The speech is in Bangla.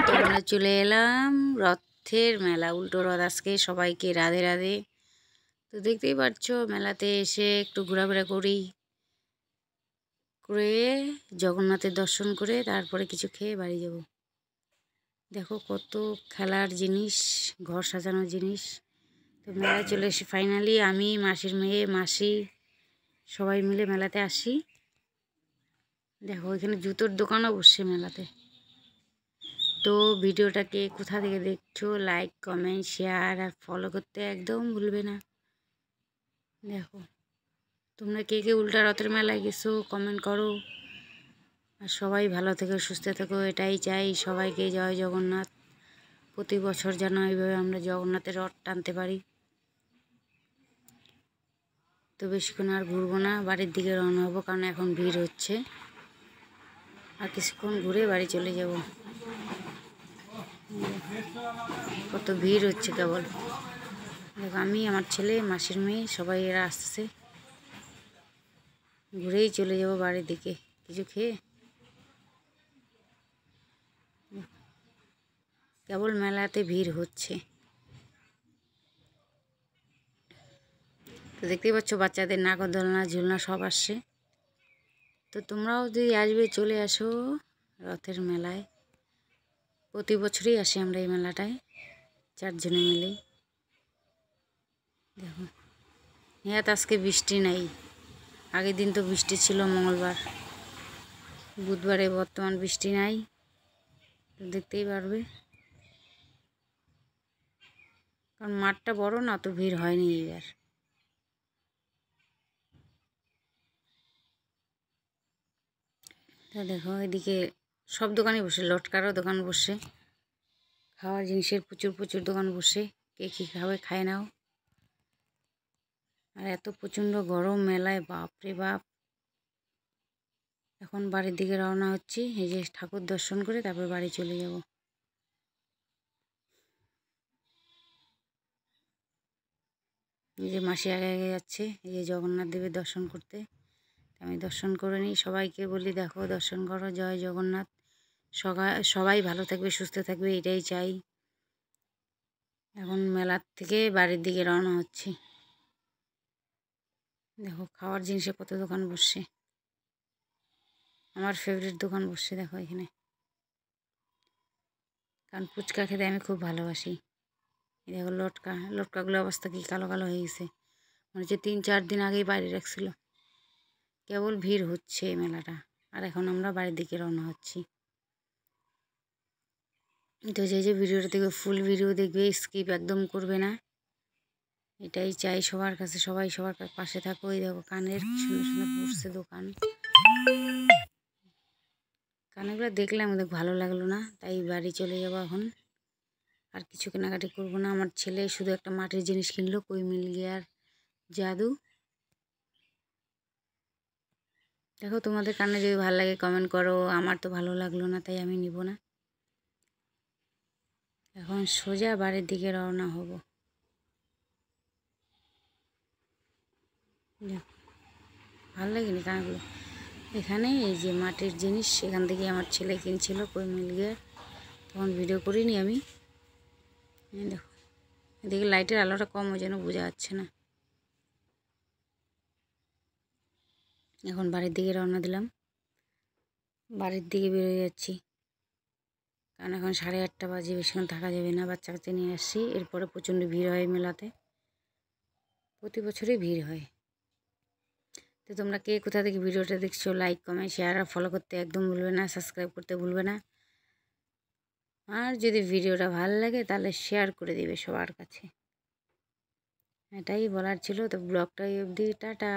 তো আমরা চলে এলাম রথের মেলা, উল্টো রথ আজকে। সবাইকে রাধে রাধে। তো দেখতেই পাচ্ছ মেলাতে এসে একটু ঘোরাফেরা করে জগন্নাথের দর্শন করে তারপরে কিছু খেয়ে বাড়ি যাব। দেখো কত খেলার জিনিস, ঘর সাজানোর জিনিস। তো মেলায় চলে এসে ফাইনালি আমি, মাসির মেয়ে, মাসি সবাই মিলে মেলাতে আসি। দেখো এখানে জুতোর দোকানও বসছে মেলাতে। তো ভিডিওটাকে কোথা থেকে দেখছো, লাইক কমেন্ট শেয়ার আর ফলো করতে একদম ভুলবে না। দেখো তোমরা কে কে উল্টা রথের মেলায় গেছো কমেন্ট করো। আর সবাই ভালো থেকো, সুস্থ থেকো, এটাই চাই সবাইকে। জয় জগন্নাথ। প্রতি বছর যেন এইভাবে আমরা জগন্নাথের রথ টানতে পারি। তো বেশিক্ষণ আর ঘুরবো না, বাড়ির দিকে রওনা হবো, কারণ এখন ভিড় হচ্ছে। আর কিছুক্ষণ ঘুরে বাড়ি চলে যাব। কত ভিড় হচ্ছে কেবল। দেখো আমি, আমার ছেলে, মাসির মেয়ে সবাই এরা আসছে। ঘুরেই চলে যাব বাড়ির দিকে কিছু খেয়ে। কেবল মেলাতে ভিড় হচ্ছে। তো দেখতেই পাচ্ছ বাচ্চাদের নাগরদোলনা, ঝুলনা সব আসছে। তো তোমরাও যদি আসবে চলে আসো রথের মেলায়। প্রতি বছরই আসি আমরা এই মেলাটায়, 4 জনে মিলেই। দেখো হ্যাঁ, আজকে বৃষ্টি নাই। আগের দিন তো বৃষ্টি ছিল, মঙ্গলবার। বুধবারে বর্তমান বৃষ্টি নাই। তো দেখতেই পারবে, কারণ মাঠটা বড় না, তো ভিড় হয়নি এবার। তা দেখো এদিকে সব দোকানই বসে, লটকারও দোকান বসে, খাওয়ার জিনিসের প্রচুর প্রচুর দোকান বসে। কে কী খাবে খায় নাও। আর এত প্রচণ্ড গরম মেলায়, বাপরে বাপ। এখন বাড়ির দিকে রওনা হচ্ছি। এই যে ঠাকুর দর্শন করে তারপর বাড়ি চলে যাব। এই যে মাসি আগে আগে যাচ্ছে এই যে জগন্নাথ দেবের দর্শন করতে। আমি দর্শন করে নিই। সবাইকে বলি দেখো দর্শন করো, জয় জগন্নাথ। সবাই ভালো থাকবে, সুস্থ থাকবে, এটাই চাই। এখন মেলার থেকে বাড়ির দিকে রওনা হচ্ছি। দেখো খাওয়ার জিনিসে কত দোকান বসছে। আমার ফেভারিট দোকান বসছে দেখো এখানে, কারণ ফুচকা খেতে আমি খুব ভালোবাসি। এই দেখো লটকাগুলো অবস্থা কি কালো কালো হয়ে গেছে, মনে হচ্ছে 3-4 দিন আগেই বাইরে রাখছিল। কেবল ভিড় হচ্ছে এই মেলাটা। আর এখন আমরা বাড়ির দিকে রওনা হচ্ছি। তো যে ভিডিওটা দেখবে ফুল ভিডিও দেখবে, স্কিপ একদম করবে না, এটাই চাই সবার কাছে। সবাই সবার পাশে থাকো। এই দেখো কানের সুন্দর সুন্দর পড়ছে দোকান। কানেরগুলো দেখলে আমাদের ভালো লাগলো না, তাই বাড়ি চলে যাবো এখন। আর কিছু কেনাকাটি করবো না। আমার ছেলে শুধু একটা মাটির জিনিস কিনলো, কই মিল গিয়ার জাদু। দেখো তোমাদের কানে যদি ভালো লাগে কমেন্ট করো। আমার তো ভালো লাগলো না, তাই আমি নিব না। এখন সোজা বাড়ির দিকে রওনা হব। ভালো লাগেনি কানগুলো। এখানে এই যে মাটির জিনিস, এখান থেকে আমার ছেলে কিনছিল কই মিল গিয়ার। তখন ভিডিও করিনি আমি। দেখো এদিকে লাইটের আলোটা কম, ওই জন্য বোঝা যাচ্ছে না। এখন বাড়ির দিকে রওনা দিলাম, বাড়ির দিকে বেরোয় যাচ্ছি। কারণ এখন 8:30 বাজে, বেশিক্ষণ থাকা যাবে না। বাচ্চা কাচ্চা নিয়ে আসছি। এরপরে প্রচণ্ড ভিড় হয় মেলাতে, প্রতি বছরই ভিড় হয়। তো তোমরা কে কোথা থেকে ভিডিওটা দেখছো, লাইক কমেন্ট শেয়ার আর ফলো করতে একদম ভুলবে না, সাবস্ক্রাইব করতে ভুলবে না। আর যদি ভিডিওটা ভালো লাগে তাহলে শেয়ার করে দিবে সবার কাছে। এটাই বলার ছিল। তো ব্লগটা অবধি, টাটা।